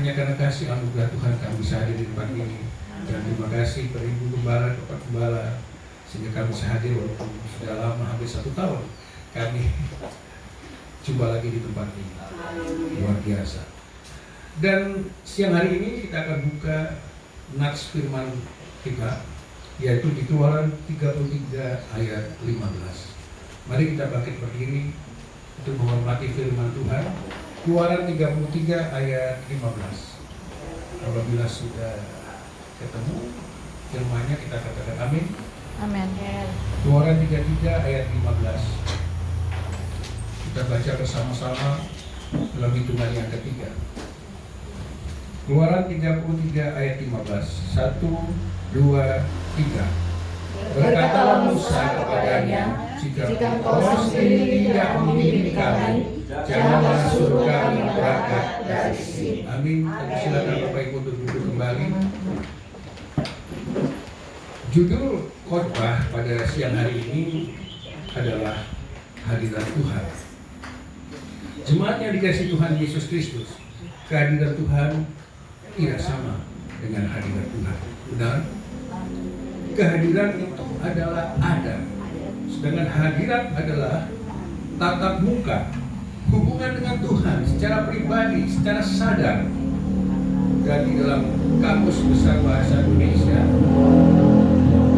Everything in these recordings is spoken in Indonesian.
hanya karena kasih anugerah Tuhan kami bisa hadir di tempat ini. Dan terima kasih kepada Ibu Gembala, Bapak Gembala, sehingga kami bisa hadir walaupun sudah lama, hampir 1 tahun kami jumpa lagi di tempat ini. Luar biasa. Dan siang hari ini kita akan buka nats firman kita, yaitu di Keluaran 33 ayat 15. Mari kita bangkit berdiri untuk menghormati firman Tuhan. Keluaran 33 ayat 15. Apabila sudah ketemu firman-Nya, kita katakan amin. Amin. Keluaran 33 ayat 15. Kita baca bersama-sama dalam hitungan yang ketiga. Keluaran 33 ayat 15. 1, 2, 3. Berkatalah Musa kepadanya, jika engkau sendiri tidak membimbing kami, janganlah suruh kami berangkat dari sini. Amin. Silakan Bapak Ibu untuk duduk kembali. Judul khotbah pada siang hari ini adalah hadirat Tuhan. Jemaat yang dikasihi Tuhan Yesus Kristus, kehadiran Tuhan tidak sama dengan hadirat Tuhan. Benar? Kehadiran itu adalah ada, sedangkan hadirat adalah tatap muka, hubungan dengan Tuhan secara pribadi, secara sadar. Dan di dalam Kamus Besar Bahasa Indonesia,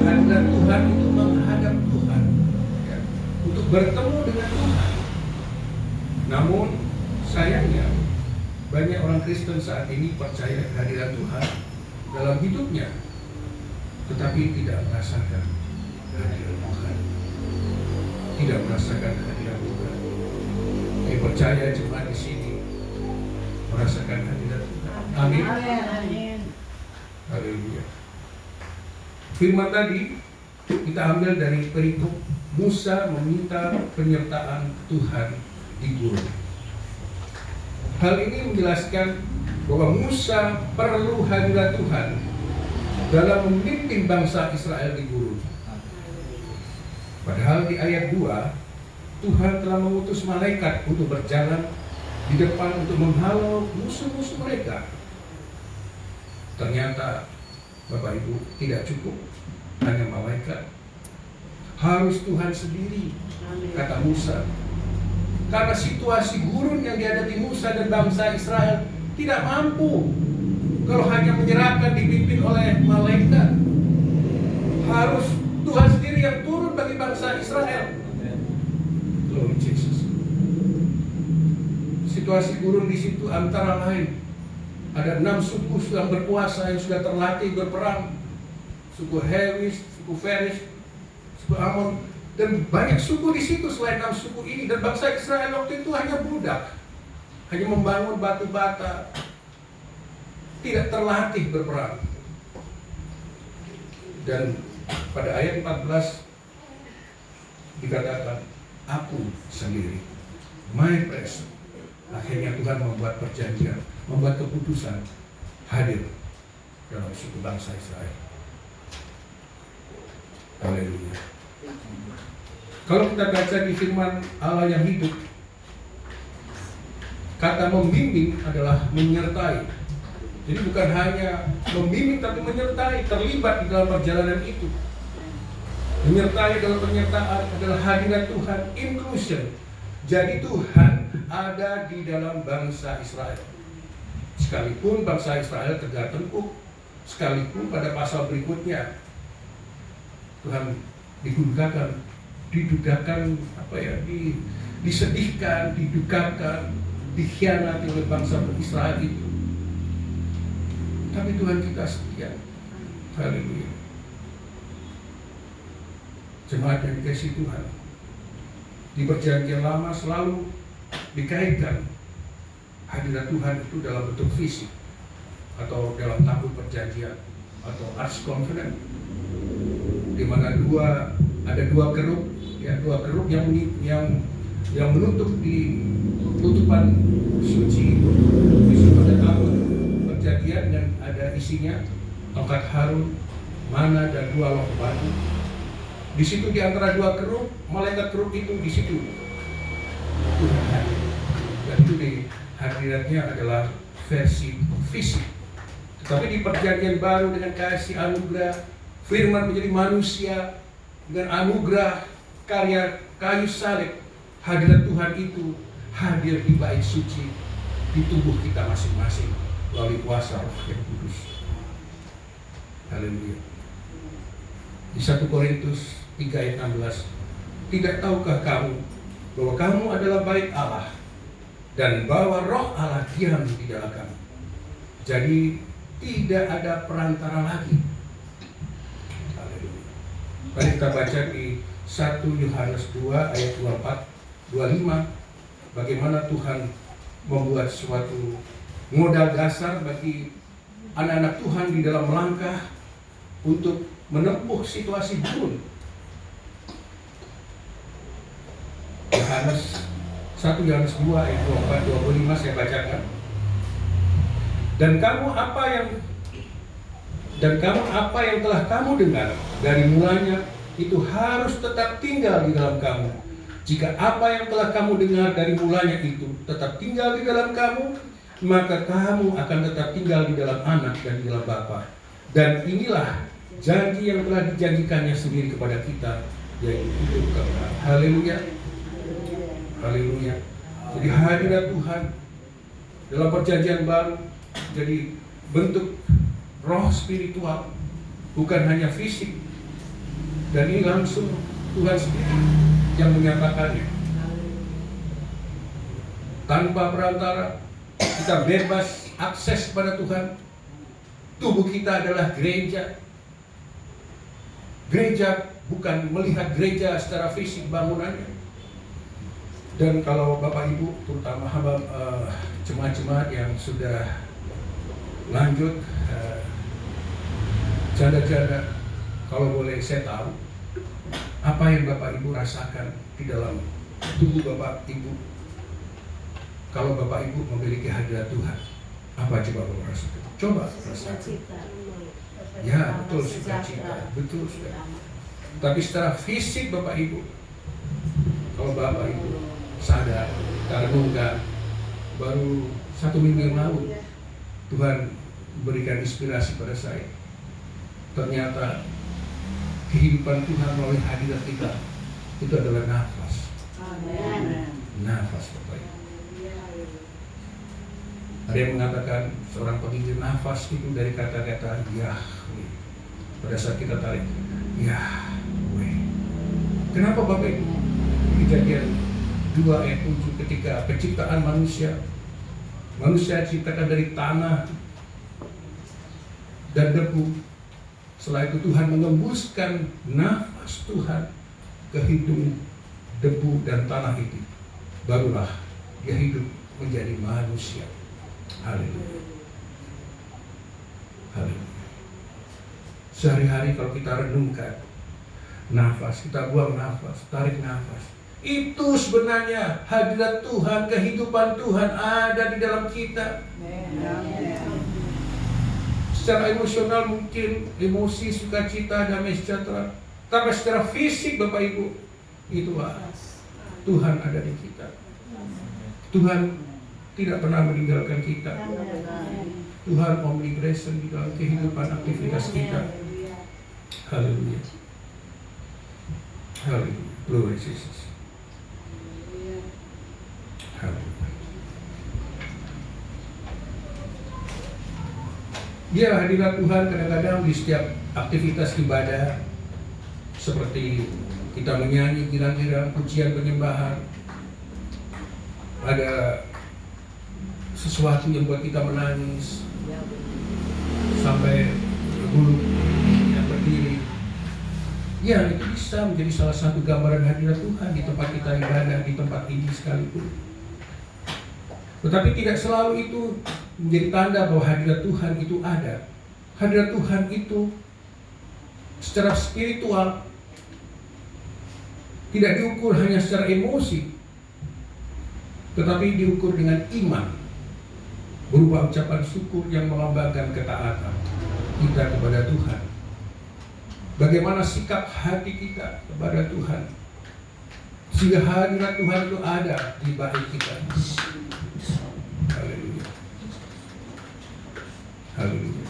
hadirat Tuhan itu menghadap Tuhan, ya, untuk bertemu dengan Tuhan. Namun sayangnya banyak orang Kristen saat ini percaya kehadiran Tuhan dalam hidupnya, tetapi tidak merasakan kehadiran Tuhan. Tidak merasakan kehadiran Tuhan. Saya percaya jemaat di sini merasakan hadirat Tuhan. Amin. Haleluya. Firman tadi kita ambil dari perikop Musa meminta penyertaan Tuhan di gurun. Hal ini menjelaskan bahwa Musa perlu hadirat Tuhan dalam memimpin bangsa Israel di gurun. Padahal di ayat 2, Tuhan telah mengutus malaikat untuk berjalan di depan untuk menghalau musuh-musuh mereka. Ternyata Bapak Ibu, tidak cukup hanya malaikat, harus Tuhan sendiri, kata Musa. Karena situasi gurun yang dihadapi Musa dan bangsa Israel tidak mampu kalau hanya menyerahkan dipimpin oleh malaikat. Harus Tuhan sendiri yang turun bagi bangsa Israel. Glory Jesus. Situasi gurun di situ antara lain ada 6 suku yang berkuasa yang sudah terlatih berperang. Suku Hewis, suku Feris, suku Amon, dan banyak suku di situ selain 6 suku ini. Dan bangsa Israel waktu itu hanya budak, hanya membangun batu bata, tidak terlatih berperang. Dan pada ayat 14 dikatakan, aku sendiri, my presence. Akhirnya Tuhan membuat perjanjian, membuat keputusan hadir dalam suku bangsa Israel. Haleluya. Kalau kita baca di firman Allah yang hidup, kata membimbing adalah menyertai. Jadi bukan hanya membimbing tapi menyertai, terlibat di dalam perjalanan itu. Menyertai dalam penyertaan adalah hadirat Tuhan, inclusion. Jadi Tuhan ada di dalam bangsa Israel. Sekalipun bangsa Israel tegak tengkuk, sekalipun pada pasal berikutnya Tuhan didukakan, disedihkan, didukakan, dikhianati oleh bangsa Israel itu. Tapi Tuhan kita setia. Haleluya. Jemaat yang dikasihi Tuhan, di perjanjian lama selalu dikaitkan hadirat Tuhan itu dalam bentuk fisik atau dalam tabut perjanjian atau Ark Covenant, di mana ada dua kerub yang menutup di tutupan suci itu. Di situ ada tabut perjanjian dan ada isinya tongkat Harun, mana dan 2 loh batu. Di situ di antara 2 kerub, malaikat kerub itu di situ Tuhan hadir. Dan itu di hadiratnya adalah versi fisik. Tetapi di perjanjian baru dengan kasih anugerah, firman menjadi manusia dengan anugerah karya kayu salib, hadirat Tuhan itu hadir di bait suci di tubuh kita masing-masing melalui kuasa Roh yang Kudus. Haleluya. Di 1 Korintus 3 ayat 16, tidak tahukah kamu bahwa kamu adalah bait Allah dan bahwa Roh Allah diam di dalam kamu. Jadi tidak ada perantara lagi. Haleluya. Mari kita baca di 1 Yohanes 2 ayat 24, 25, bagaimana Tuhan membuat suatu modal dasar bagi anak-anak Tuhan di dalam melangkah untuk menempuh situasi buruk. 1 Yohanes 2 ayat 24, 25 saya bacakan. Dan kamu apa yang telah kamu dengar dari mulanya itu harus tetap tinggal di dalam kamu. Jika apa yang telah kamu dengar dari mulanya itu tetap tinggal di dalam kamu, maka kamu akan tetap tinggal di dalam Anak dan di dalam Bapa. Dan inilah janji yang telah dijanjikannya sendiri kepada kita, yaitu hidup kekal. Haleluya. Haleluya. Jadi hadirat Tuhan dalam perjanjian baru jadi bentuk roh spiritual, bukan hanya fisik. Dan ini langsung Tuhan sendiri yang menyatakannya. Tanpa perantara, kita bebas akses kepada Tuhan. Tubuh kita adalah gereja. Gereja bukan melihat gereja secara fisik bangunannya. Dan kalau Bapak Ibu, terutama jemaat-jemaat yang sudah lanjut, janda-janda, kalau boleh saya tahu, apa yang Bapak Ibu rasakan di dalam tubuh Bapak Ibu kalau Bapak Ibu memiliki hadirat Tuhan? Apa coba Bapak rasakan? Coba rasakan. Ya, betul, sukacita, betul sudah. Tapi secara fisik Bapak Ibu, kalau Bapak Ibu sadar, renungkan, baru 1 minggu yang lalu Tuhan berikan inspirasi pada saya. Ternyata kehidupan Tuhan melalui hadirat kita itu adalah nafas. Amen. Nafas Bapak Ibu. Ada yang mengatakan seorang penginjil nafas itu dari kata-kata Yahweh. Pada saat kita tarik Yahweh. Kenapa Bapak Ibu? Kejadian 2 ayat 7, ketika penciptaan manusia diciptakan dari tanah dan debu. Setelah itu Tuhan mengembuskan nafas Tuhan ke hidung debu dan tanah itu. Barulah dia hidup menjadi manusia. Haleluya. Haleluya. Sehari-hari kalau kita renungkan nafas, kita buang nafas, tarik nafas, itu sebenarnya hadirat Tuhan, kehidupan Tuhan ada di dalam kita. Secara emosional mungkin emosi, sukacita, damai sejahtera. Tapi secara fisik Bapak Ibu, itulah Tuhan ada di kita. Tuhan tidak pernah meninggalkan kita. Tuhan omnipresent di dalam kehidupan aktivitas kita. Haleluya. Haleluya. Glory Jesus. Ya, hadirat Tuhan kadang-kadang di setiap aktivitas ibadah, seperti kita menyanyi girang-girang pujian penyembahan, ada sesuatu yang buat kita menangis sampai bulu yang berdiri. Ya, itu bisa menjadi salah satu gambaran hadirat Tuhan di tempat kita ibadah, di tempat ini sekalipun. Tetapi tidak selalu itu menjadi tanda bahwa hadirat Tuhan itu ada. Hadirat Tuhan itu secara spiritual tidak diukur hanya secara emosi, tetapi diukur dengan iman, berupa ucapan syukur yang melambangkan ketaatan kita kepada Tuhan. Bagaimana sikap hati kita kepada Tuhan, sehingga hadirat Tuhan itu ada di bait kita. Haleluya. Haleluya.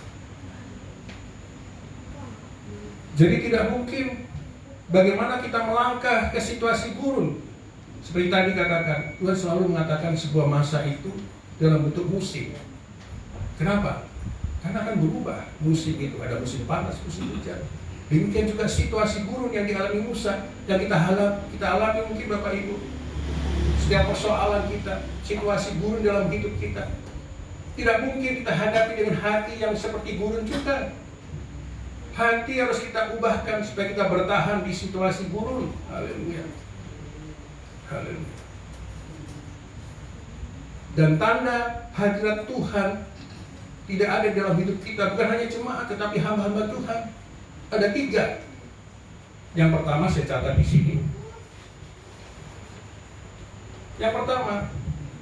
Jadi tidak mungkin bagaimana kita melangkah ke situasi gurun. Seperti tadi katakan, Tuhan selalu mengatakan sebuah masa itu dalam bentuk musim. Kenapa? Karena akan berubah musim itu. Ada musim panas, musim hujan. Demikian juga situasi gurun yang dialami Musa, yang kita alami mungkin Bapak Ibu. Setiap persoalan kita, situasi gurun dalam hidup kita, tidak mungkin kita hadapi dengan hati yang seperti gurun juga. Hati harus kita ubahkan supaya kita bertahan di situasi gurun. Haleluya. Haleluya. Dan tanda hadirat Tuhan tidak ada dalam hidup kita, bukan hanya jemaat tetapi hamba-hamba Tuhan. Ada 3. Yang pertama saya catat di sini. Yang pertama,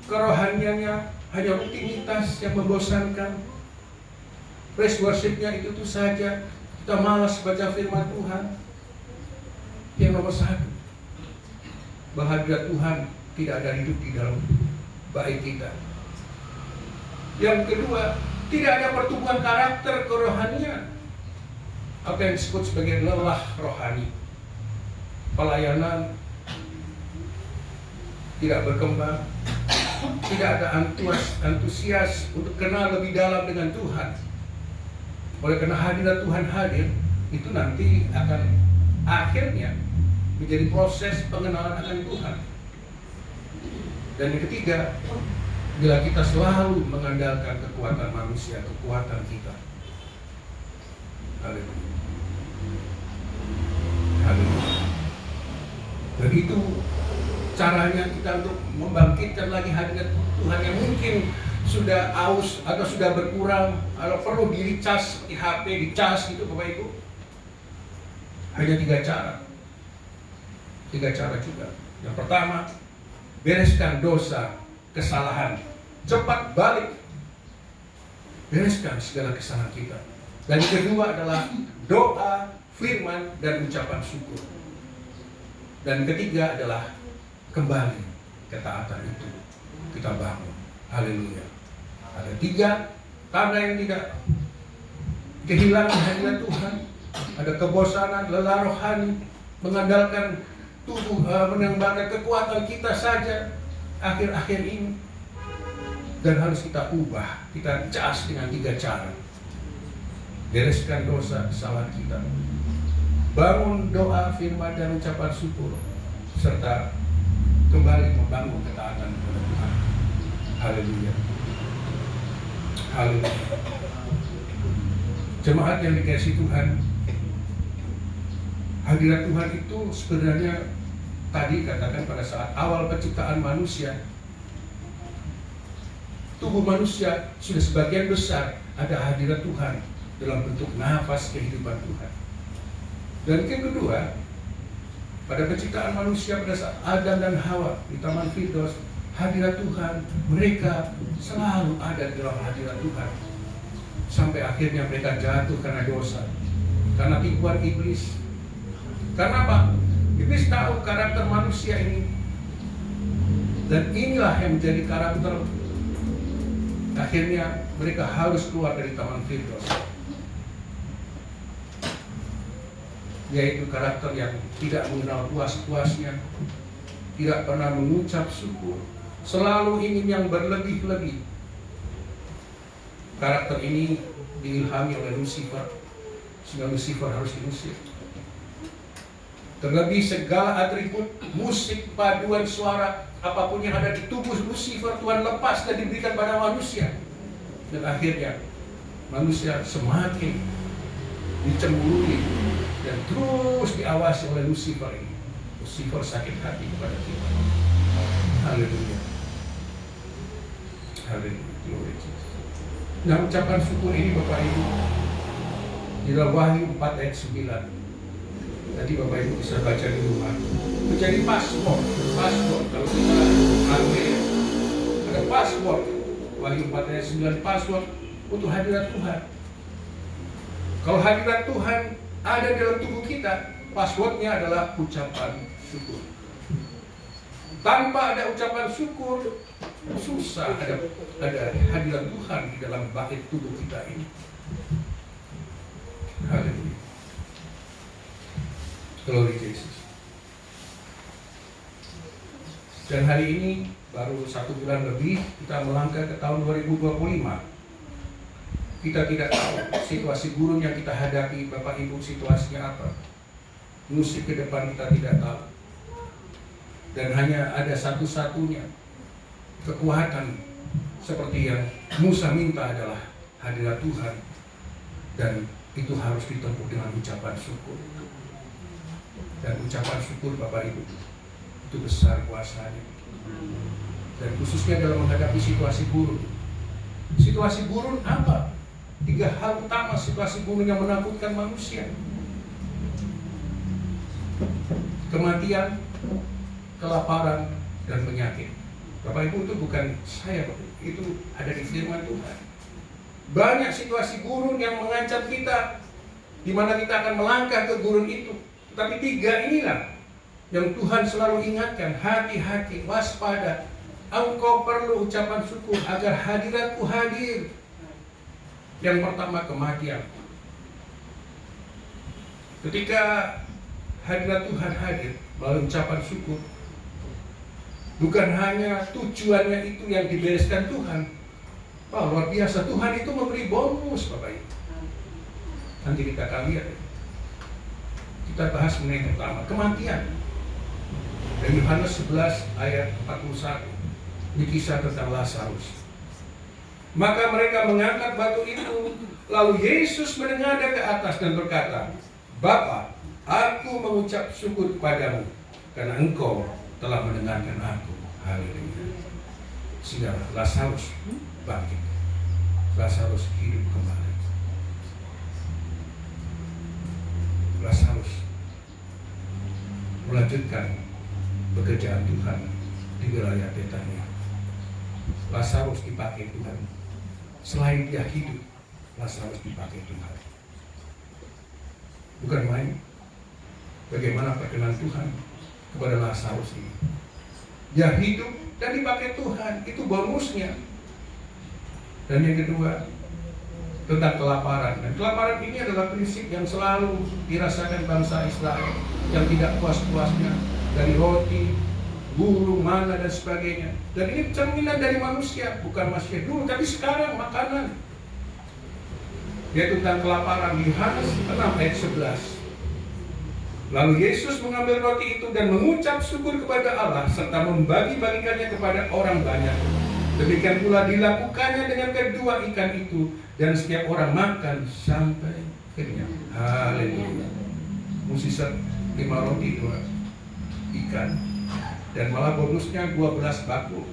kerohaniannya hanya rutinitas yang membosankan. Praise worship-nya itu saja. Kita malas baca firman Tuhan. Yang nomor 1, bahwa Tuhan tidak ada hidup di dalam baik kita. Yang kedua, tidak ada pertumbuhan karakter kerohanian. Apa yang disebut sebagai lelah rohani. Pelayanan tidak berkembang. Tidak ada antusias untuk kenal lebih dalam dengan Tuhan. Oleh karena hadirat Tuhan hadir, itu nanti akan akhirnya menjadi proses pengenalan akan Tuhan. Dan yang ketiga, bila kita selalu mengandalkan kekuatan manusia, kekuatan kita. Haleluya. Haleluya. Begitu caranya kita untuk membangkitkan lagi hadirat Tuhan yang mungkin sudah aus atau sudah berkurang, kalau perlu di-recharge seperti HP di-charge gitu Bapak Ibu. Hanya 3 cara. 3 cara juga. Yang pertama, bereskan dosa, kesalahan, cepat balik. Bereskan segala kesalahan kita. Dan yang kedua adalah doa, firman, dan ucapan syukur. Dan ketiga adalah kembali ketaatan itu kita bangun. Haleluya. Ada 3 tanda yang tidak kehilangan hadirat Tuhan. Ada kebosanan, lelah rohani, mengandalkan tubuh, mengandalkan kekuatan kita saja akhir-akhir ini. Dan harus kita ubah, kita cas dengan 3 cara. Bereskan dosa, kesalahan kita. Bangun doa, firman, dan ucapan syukur. Serta kembali membangun ketaatan kepada Tuhan. Haleluya. Haleluya. Jemaat yang dikasihi Tuhan, hadirat Tuhan itu sebenarnya tadi katakan pada saat awal penciptaan manusia, tubuh manusia sudah sebagian besar ada hadirat Tuhan dalam bentuk nafas kehidupan Tuhan. Dan yang kedua, pada penciptaan manusia pada saat Adam dan Hawa di Taman Firdaus, hadirat Tuhan, mereka selalu ada di dalam hadirat Tuhan. Sampai akhirnya mereka jatuh karena dosa, karena tipuan iblis. Karena apa? Iblis tahu karakter manusia ini. Dan inilah yang menjadi karakter. Akhirnya mereka harus keluar dari Taman Firdaus. Yaitu karakter yang tidak mengenal puas-puasnya, tidak pernah mengucap syukur, selalu ingin yang berlebih-lebih. Karakter ini diilhami oleh Lucifer, sehingga Lucifer harus diusir. Terlebih segala atribut musik, paduan suara, apapun yang ada di tubuh Lucifer, Tuhan lepas dan diberikan pada manusia. Dan akhirnya manusia semakin dicemburui dan terus diawasi oleh Lucifer ini. Lucifer sakit hati kepada kita. Haleluya. Haleluya. Glory Jesus. Nah, ucapan syukur ini Bapak Ibu di dalam Wahyu 4 ayat 9. Nanti Bapak Ibu bisa baca di rumah. Menjadi password kalau kita ambil ada password. Wahyu 4 ayat 9, password untuk hadirat Tuhan. Kalau hadirat Tuhan ada dalam tubuh kita, passwordnya adalah ucapan syukur. Tanpa ada ucapan syukur, Susah ada hadirat Tuhan di dalam bait tubuh kita ini. Haleluya. Glory Jesus. Dan hari ini baru 1 bulan lebih kita melangkah ke tahun 2025. Kita tidak tahu situasi gurun yang kita hadapi, Bapak Ibu, situasinya apa. Musik ke depan kita tidak tahu. Dan hanya ada satu-satunya kekuatan seperti yang Musa minta adalah hadirat Tuhan, dan itu harus ditempuh dengan ucapan syukur. Dan ucapan syukur, Bapak Ibu, itu besar kuasanya. Dan khususnya dalam menghadapi situasi gurun. Situasi gurun apa? 3 hal utama situasi gurun yang menakutkan manusia: kematian, kelaparan, dan penyakit. Bapak Ibu, itu bukan saya, itu ada di firman Tuhan. Banyak situasi gurun yang mengancam kita, di mana kita akan melangkah ke gurun itu. Tapi 3 inilah yang Tuhan selalu ingatkan: hati-hati, waspada. Engkau perlu ucapan syukur agar hadiratku hadir. Yang pertama, kematian. Ketika hadirat Tuhan hadir melalui ucapan syukur, bukan hanya tujuannya itu yang dibereskan Tuhan. Luar biasa, Tuhan itu memberi bonus, Bapak Ibu. Nanti kita akan lihat. Kita bahas mengenai yang pertama, kematian. Dari Yohanes 11 ayat 41. Ini kisah tentang Lazarus. Maka mereka mengangkat batu itu, lalu Yesus menengadah ke atas dan berkata, Bapa, aku mengucap syukur kepadamu karena Engkau telah mendengarkan aku. Haleluya. Sehingga Lazarus bangkit. Lazarus hidup kembali. Lazarus melanjutkan pekerjaan Tuhan di wilayah Betania. Lazarus dipakai Tuhan. Selain dia hidup, Lazarus dipakai Tuhan. Bukan main. Bagaimana perkenan Tuhan kepada Lazarus ini? Dia hidup dan dipakai Tuhan. Itu bonusnya. Dan yang kedua, tentang kelaparan. Dan kelaparan ini adalah prinsip yang selalu dirasakan bangsa Israel, yang tidak puas-puasnya dari roti, burung, mana, dan sebagainya. Dan ini cerminan dari manusia, bukan manusia dulu, tapi sekarang makanan. Dia tentang kelaparan di Yohanes 6 ayat 11. Lalu Yesus mengambil roti itu dan mengucap syukur kepada Allah serta membagi-bagikannya kepada orang banyak. Demikian pula dilakukannya dengan kedua ikan itu, dan setiap orang makan sampai kenyang. Haleluya. Musisat 5 roti 2 ikan. Dan malah bonusnya 12 bakul.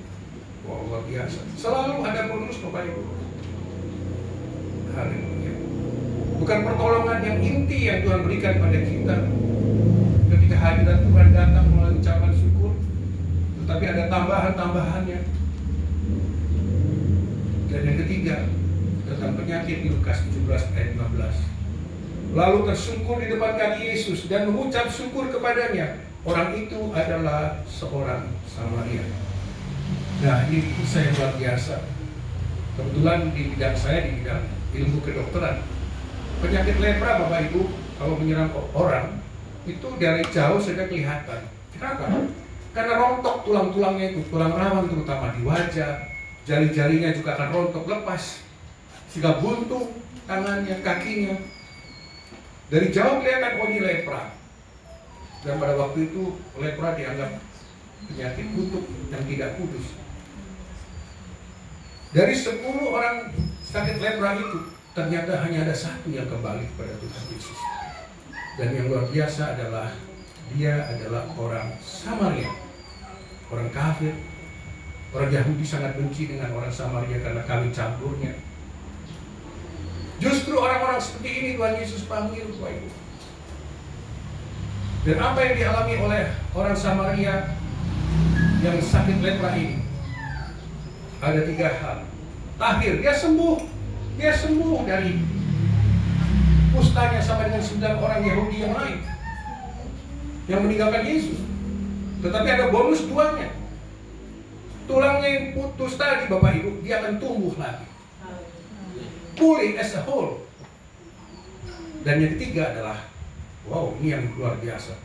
Wah, luar biasa. Selalu ada bonus, Bapak Ibu. Haleluya. Bukan pertolongan yang inti yang Tuhan berikan pada kita ketika hadirat Tuhan datang melalui ucapan syukur, tetapi ada tambahan-tambahannya. Dan yang ketiga, tentang penyakit di Lukas 17 ayat 15. Lalu tersungkur di depan kaki Yesus dan mengucap syukur kepadanya. Orang itu adalah seorang Samaria. Nah, ini kisah yang luar biasa. Kebetulan di bidang saya, di bidang ilmu kedokteran, penyakit lepra, Bapak Ibu, kalau menyerang orang, itu dari jauh sudah kelihatan. Kenapa? Karena rontok tulang-tulangnya itu, tulang rawan terutama di wajah, jari-jarinya juga akan rontok lepas, sehingga buntung tangannya, kakinya. Dari jauh kelihatan, oh ini lepra. Dan pada waktu itu lepra dianggap penyakit kutuk yang tidak kudus. Dari 10 orang sakit lepra itu, ternyata hanya ada 1 yang kembali kepada Tuhan Yesus. Dan yang luar biasa adalah dia adalah orang Samaria, orang kafir. Orang Yahudi sangat benci dengan orang Samaria karena kawin campurnya. Justru orang-orang seperti ini Tuhan Yesus panggil, Bapak Ibu. Dan apa yang dialami oleh orang Samaria yang sakit lepra ini? Ada 3 hal. Tahir, dia sembuh dari kustanya sama dengan 9 orang Yahudi yang lain yang meninggalkan Yesus. Tetapi ada bonus 2-nya. tulangnya yang putus tadi Bapak Ibu, dia akan tumbuh lagi, pulih as a whole. Dan yang ketiga adalah, wow, ini yang luar biasa,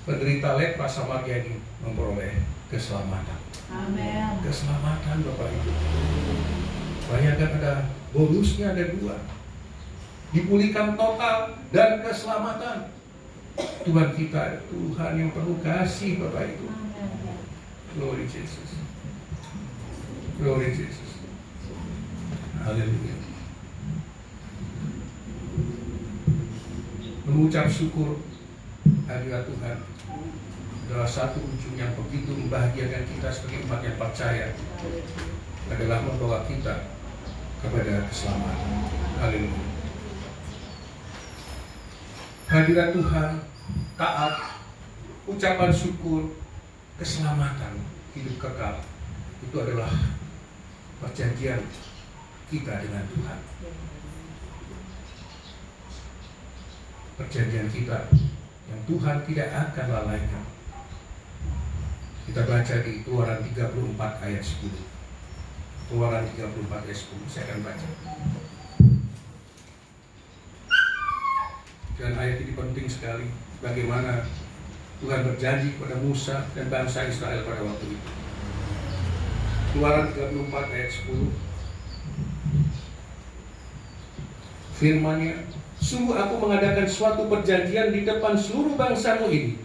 penderita lepra Samaria ini memperoleh keselamatan. Amin. Keselamatan Bapak Ibu. Bayangkan ada bonusnya, ada 2. Dipulihkan total dan keselamatan. Tuhan kita, Tuhan yang penuh kasih Bapak Ibu. Glory Jesus. Glory Jesus. Haleluya. Mengucap syukur hadirat Tuhan adalah satu ujung yang begitu membahagiakan kita sebagai umat yang percaya, adalah membawa kita kepada keselamatan. Haleluya. Hadirat Tuhan, taat, ucapan syukur, keselamatan, hidup kekal, itu adalah perjanjian kita dengan Tuhan. Perjanjian kita yang Tuhan tidak akan lalaikan. Kita baca di Keluaran 34 ayat 10. Keluaran 34 ayat 10, saya akan baca. Dan ayat ini penting sekali, bagaimana Tuhan berjanji kepada Musa dan bangsa Israel pada waktu itu. Keluaran 34 ayat 10. Firman-Nya, sungguh aku mengadakan suatu perjanjian di depan seluruh bangsamu ini.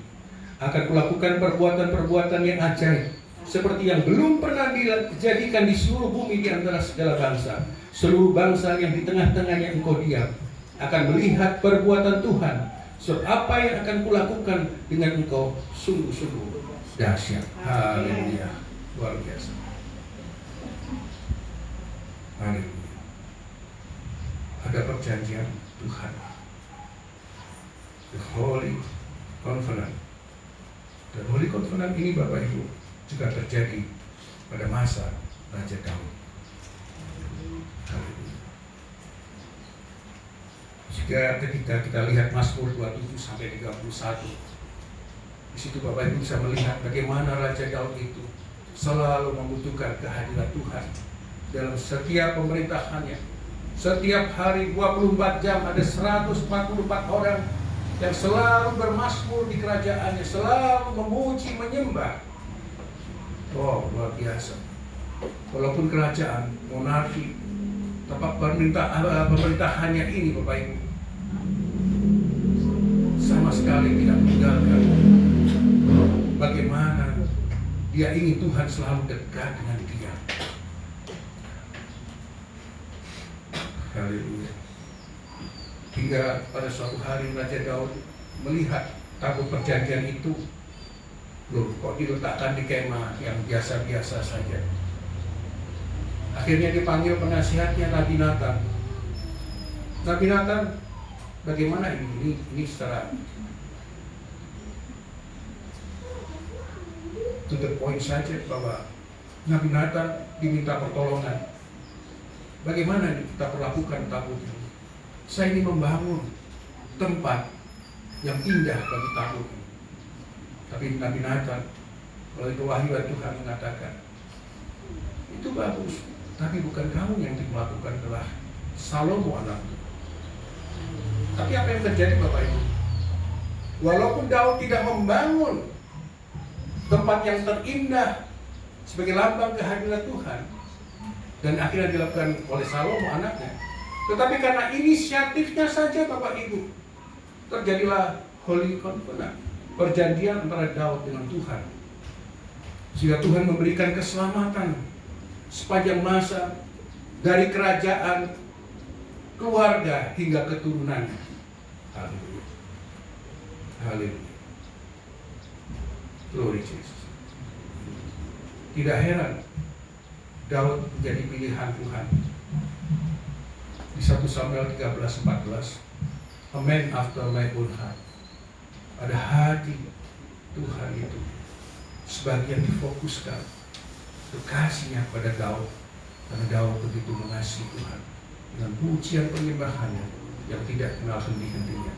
Akan kulakukan perbuatan-perbuatan yang ajaib, seperti yang belum pernah dijadikan di seluruh bumi di antara segala bangsa. Seluruh bangsa yang di tengah-tengahnya engkau diam akan melihat perbuatan Tuhan, sebab apa yang akan kulakukan dengan engkau sungguh-sungguh dahsyat. Haleluya, luar biasa. Haleluya. Ada perjanjian Tuhan, the Holy Covenant. Dan Holy Covenant ini Bapak Ibu juga terjadi pada masa Raja Daud. Haleluya. Jika ketika kita lihat Mazmur 27 sampai 31, di situ Bapak Ibu bisa melihat bagaimana Raja Daud itu selalu membutuhkan kehadiran Tuhan dalam setiap pemerintahannya. Setiap hari 24 jam ada 144 orang yang selalu bermazmur di kerajaannya, selalu memuji, menyembah. Wow, luar biasa. Walaupun kerajaan, monarki, tempat pemerintahannya ini Bapak Ibu sama sekali tidak meninggalkan bagaimana dia ingin Tuhan selalu dekat dengan dia. Haleluya. Hingga pada suatu hari Raja Daud melihat tabut perjanjian itu, loh kok diletakkan di kemah yang biasa-biasa saja. Akhirnya dipanggil penasihatnya Nabi Nathan. Nabi Nathan, bagaimana ini secara to the point saja, bahwa Nabi Nathan diminta pertolongan. Bagaimana kita perlakukan tabut ini? Saya ini membangun tempat yang indah bagi tabut ini. Tapi Nabi Nathan melalui pewahyuan Tuhan mengatakan, itu bagus, tapi bukan kamu yang melakukan, telah Salomo anakmu. Tapi apa yang terjadi Bapak Ibu? Walaupun Daud tidak membangun tempat yang terindah sebagai lambang kehadiran Tuhan, dan akhirnya dilakukan oleh Salomo anaknya, tetapi karena inisiatifnya saja Bapak Ibu, terjadilah Holy Covenant, perjanjian antara Daud dengan Tuhan, sehingga Tuhan memberikan keselamatan sepanjang masa dari kerajaan, keluarga hingga keturunannya. Haleluya. Haleluya. Glory Jesus. Tidak heran Daud menjadi pilihan Tuhan. Di 1 Samuel 13:14, a man after my own heart. Pada hati Tuhan itu sebagian difokuskan kasihnya pada Daud, karena Daud begitu mengasihi Tuhan dengan pujian penyembahannya yang tidak kenal henti-hentinya.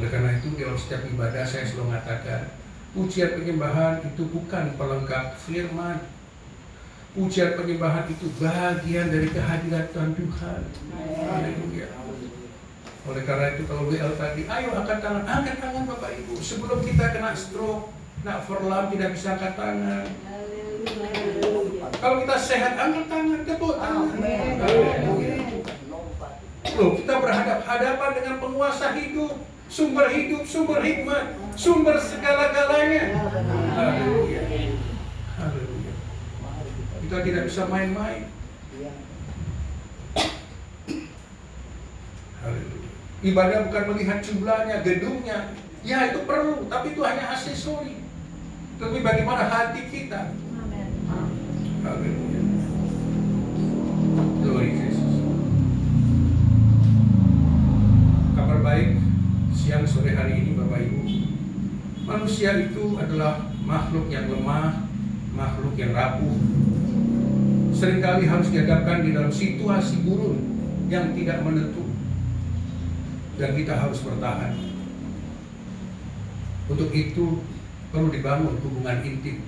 Oleh karena itu dalam setiap ibadah saya selalu mengatakan, Pujian penyembahan itu bukan pelengkap firman. Pujian penyembahan itu bagian dari kehadiran Tuhan. Haleluya. Oleh karena itu kalau WL tadi, ayo angkat tangan Bapak Ibu. Sebelum kita kena stroke, kena verlam, tidak bisa angkat tangan. Kalau kita sehat, angkat tangan, tepuk tangan. Loh, kita berhadapan dengan penguasa hidup, sumber hikmat, sumber segala-galanya. Haleluya. Haleluya. Kita tidak bisa main-main. Haleluya. Ibadah bukan melihat jumlahnya, gedungnya. Ya, itu perlu, tapi itu hanya aksesori. Tapi bagaimana hati kita? Haleluya. Glory Yesus. Kabar baik siang sore hari ini Bapak Ibu. Manusia itu adalah makhluk yang lemah, makhluk yang rapuh. Seringkali harus dihadapkan di dalam situasi gurun yang tidak menentu. Dan kita harus bertahan. Untuk itu perlu dibangun hubungan intim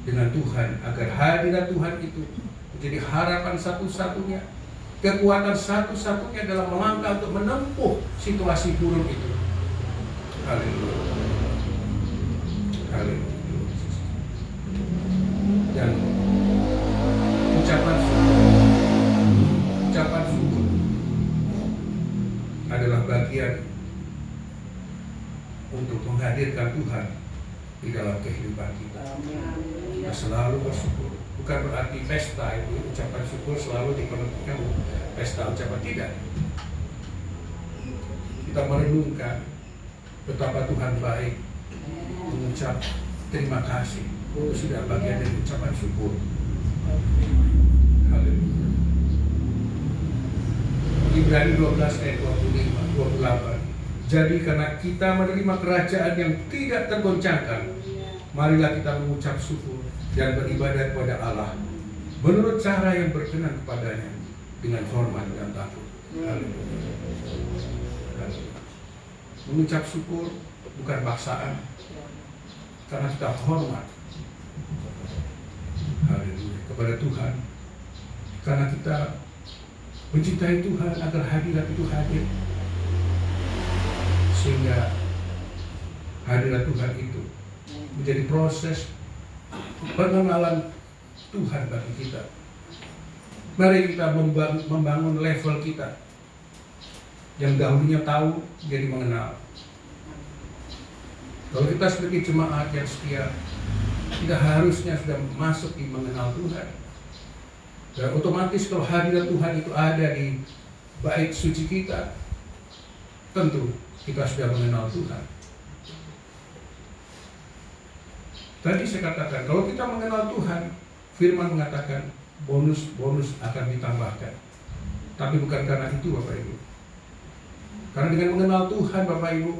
dengan Tuhan, agar hadirat Tuhan itu menjadi harapan satu-satunya, kekuatan satu-satunya dalam melangkah untuk menempuh situasi buruk itu. Haleluya. Haleluya. Dan ucapan syukur adalah bagian untuk menghadirkan Tuhan di dalam kehidupan kita. Kita selalu bersyukur. Bukan berarti pesta itu, ucapan syukur selalu dikonotasikan pesta ucapan, tidak. Kita merenungkan betapa Tuhan baik, mengucap terima kasih. Itu sudah bagian dari ucapan syukur. Haleluya. Ibrani 12 ayat 28. Jadi karena kita menerima kerajaan yang tidak tergoncangkan, marilah kita mengucap syukur dan beribadah kepada Allah menurut cara yang berkenan kepadanya dengan hormat dan takut. Haleluya. Mengucap syukur bukan paksaan, karena kita hormat, haleluya, kepada Tuhan, karena kita mencintai Tuhan agar hadirat itu hadir, sehingga hadirat Tuhan itu menjadi proses pengenalan Tuhan bagi kita. Mari kita membangun level kita yang dahulunya tahu jadi mengenal. Kalau kita sebagai jemaat yang setia, kita harusnya sudah masuk di mengenal Tuhan. Dan otomatis kalau hadirat Tuhan itu ada di bait suci kita, tentu kita sudah mengenal Tuhan. Tadi saya katakan, kalau kita mengenal Tuhan, firman mengatakan bonus akan ditambahkan. Tapi bukan karena itu Bapak Ibu. Karena dengan mengenal Tuhan Bapak Ibu,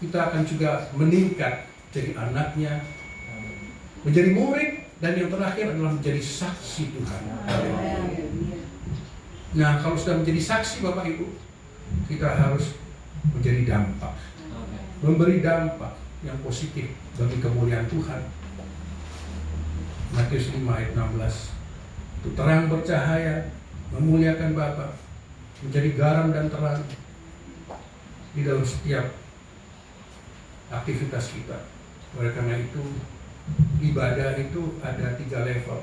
kita akan juga meningkat jadi anaknya, menjadi murid, dan yang terakhir adalah menjadi saksi Tuhan. Nah, kalau sudah menjadi saksi Bapak Ibu, kita harus menjadi dampak, memberi dampak yang positif bagi kemuliaan Tuhan. Matius 5 ayat 16. Itu terang bercahaya, memuliakan Bapa, menjadi garam dan terang di dalam setiap aktivitas kita. Oleh karena itu, ibadah itu ada 3 level.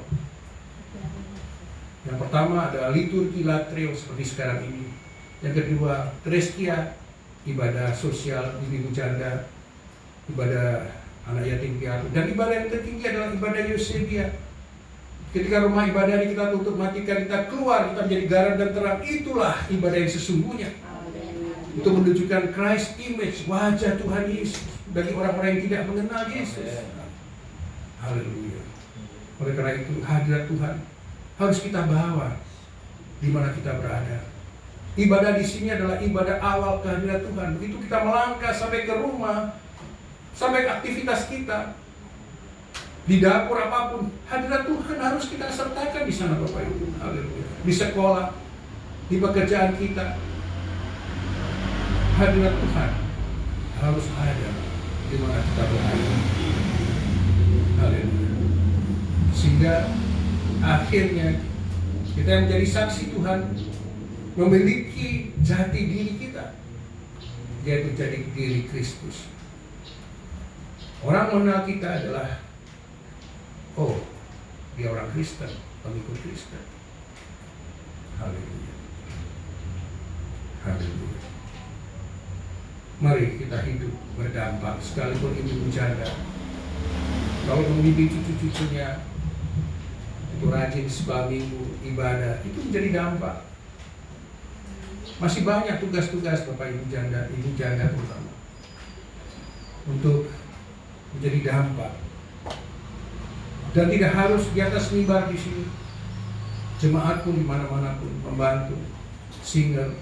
Yang pertama adalah liturgi latreo seperti sekarang ini. Yang kedua, trestia, ibadah sosial, ibu janda, ibadah anak yatim piatu. Dan ibadah yang tertinggi adalah ibadah Eusebia. Ketika rumah ibadah ini kita tutup, matikan, kita keluar, kita menjadi garam dan terang. Itulah ibadah yang sesungguhnya. Itu menunjukkan Christ image, wajah Tuhan Yesus bagi orang-orang yang tidak mengenal Yesus. Haleluya. Oleh karena itu hadirat Tuhan harus kita bawa di mana kita berada. Ibadah di sini adalah ibadah awal kehadirat Tuhan. Begitu kita melangkah sampai ke rumah, sampai ke aktivitas kita, di dapur apapun, hadirat Tuhan harus kita sertakan di sana Bapak Ibu. Haleluya. Di sekolah, di pekerjaan kita, hadirat Tuhan harus ada. di mana kita berada. Haleluya. Sehingga akhirnya kita yang menjadi saksi Tuhan memiliki jati diri kita, yaitu jati diri Kristus. Orang mengenal kita adalah, oh, dia orang Kristen, pengikut Kristen. Haleluya. Haleluya. Mari kita hidup berdampak, sekalipun ibu janda. Kalau membimbing cucu-cucunya itu rajin sekolah minggu, ibadah, itu menjadi dampak. Masih banyak tugas-tugas Bapak Ibu janda terutama untuk menjadi dampak. Dan tidak harus di atas mimbar di sini. Jemaat pun di mana-mana pun membantu singer,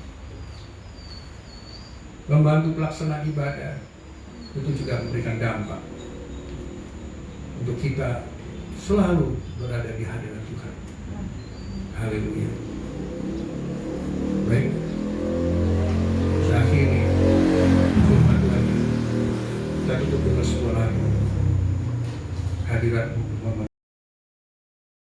membantu pelaksana ibadah, itu juga memberikan dampak untuk kita selalu berada di hadirat Tuhan. Haleluya. Baik, saya akhiri firman Tuhan. Kita tutup dengan sebuah lagu. Hadirat-Mu